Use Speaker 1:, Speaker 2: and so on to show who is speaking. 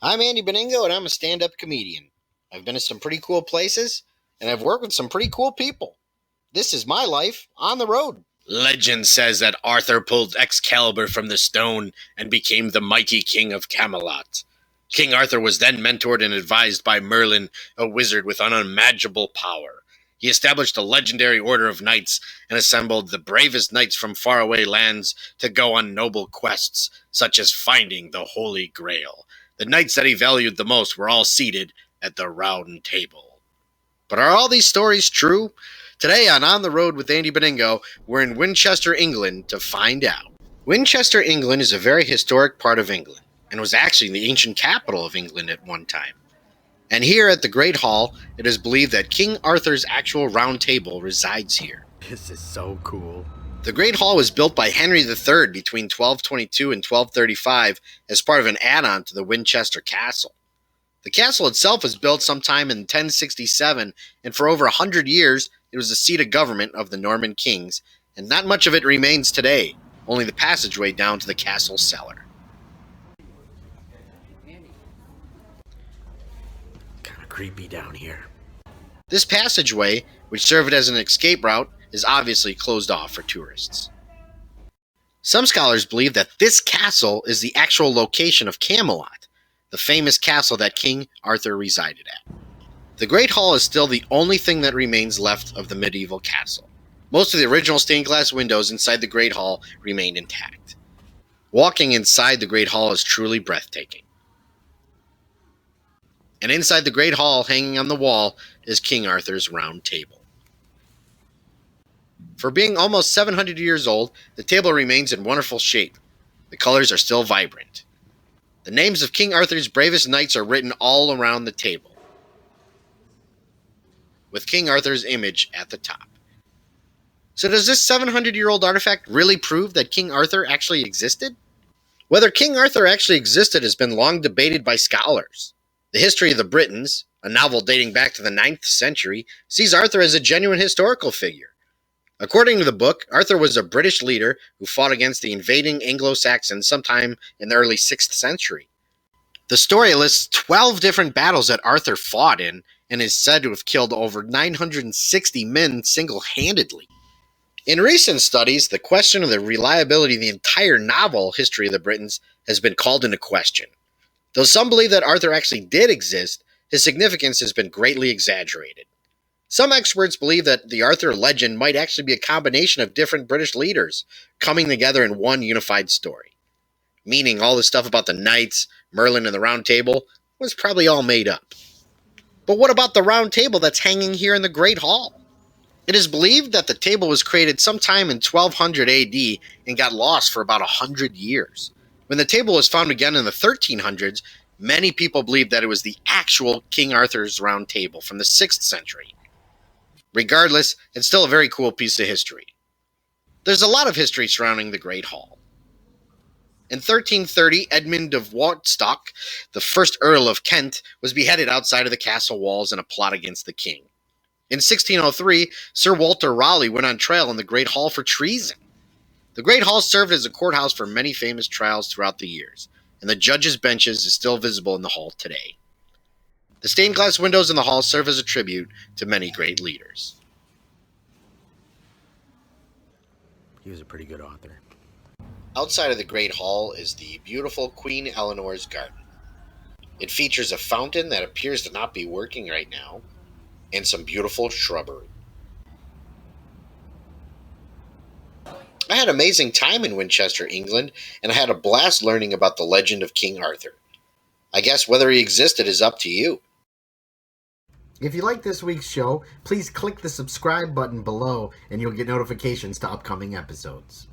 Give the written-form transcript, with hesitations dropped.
Speaker 1: I'm Andy Beningo, and I'm a stand-up comedian. I've been to some pretty cool places, and I've worked with some pretty cool people. This is my life on the road.
Speaker 2: Legend says that Arthur pulled Excalibur from the stone and became the mighty king of Camelot. King Arthur was then mentored and advised by Merlin, a wizard with unimaginable power. He established a legendary order of knights and assembled the bravest knights from faraway lands to go on noble quests, such as finding the Holy Grail. The knights that he valued the most were all seated at the Round Table. But are all these stories true? Today on the Road with Andy Beningo, we're in Winchester, England to find out. Winchester, England is a very historic part of England, and was actually the ancient capital of England at one time. And here at the Great Hall, it is believed that King Arthur's actual Round Table resides here.
Speaker 3: This is so cool.
Speaker 1: The Great Hall was built by Henry III between 1222 and 1235 as part of an add-on to the Winchester Castle. The castle itself was built sometime in 1067, and for over 100 years, it was the seat of government of the Norman kings, and not much of it remains today, only the passageway down to the castle cellar.
Speaker 3: Kinda creepy down here.
Speaker 1: This passageway, which served as an escape route, is obviously closed off for tourists. Some scholars believe that this castle is the actual location of Camelot, the famous castle that King Arthur resided at. The Great Hall is still the only thing that remains left of the medieval castle. Most of the original stained glass windows inside the Great Hall remain intact. Walking inside the Great Hall is truly breathtaking. And inside the Great Hall, hanging on the wall, is King Arthur's Round Table. For being almost 700 years old, the table remains in wonderful shape. The colors are still vibrant. The names of King Arthur's bravest knights are written all around the table, with King Arthur's image at the top. So does this 700-year-old artifact really prove that King Arthur actually existed? Whether King Arthur actually existed has been long debated by scholars. The History of the Britons, a novel dating back to the 9th century, sees Arthur as a genuine historical figure. According to the book, Arthur was a British leader who fought against the invading Anglo-Saxons sometime in the early 6th century. The story lists 12 different battles that Arthur fought in, and is said to have killed over 960 men single-handedly. In recent studies, the question of the reliability of the entire novel History of the Britons has been called into question. Though some believe that Arthur actually did exist, his significance has been greatly exaggerated. Some experts believe that the Arthur legend might actually be a combination of different British leaders coming together in one unified story. Meaning all the stuff about the knights, Merlin, and the Round Table was probably all made up. But what about the Round Table that's hanging here in the Great Hall? It is believed that the table was created sometime in 1200 AD and got lost for about 100 years. When the table was found again in the 1300s, many people believed that it was the actual King Arthur's Round Table from the 6th century. Regardless, it's still a very cool piece of history. There's a lot of history surrounding the Great Hall. In 1330, Edmund of Woodstock, the first Earl of Kent, was beheaded outside of the castle walls in a plot against the king. In 1603, Sir Walter Raleigh went on trial in the Great Hall for treason. The Great Hall served as a courthouse for many famous trials throughout the years, and the judges' benches is still visible in the hall today. The stained glass windows in the hall serve as a tribute to many great leaders.
Speaker 3: He was a pretty good author.
Speaker 1: Outside of the Great Hall is the beautiful Queen Eleanor's Garden. It features a fountain that appears to not be working right now, and some beautiful shrubbery. I had an amazing time in Winchester, England, and I had a blast learning about the legend of King Arthur. I guess whether he existed is up to you.
Speaker 4: If you like this week's show, please click the subscribe button below and you'll get notifications to upcoming episodes.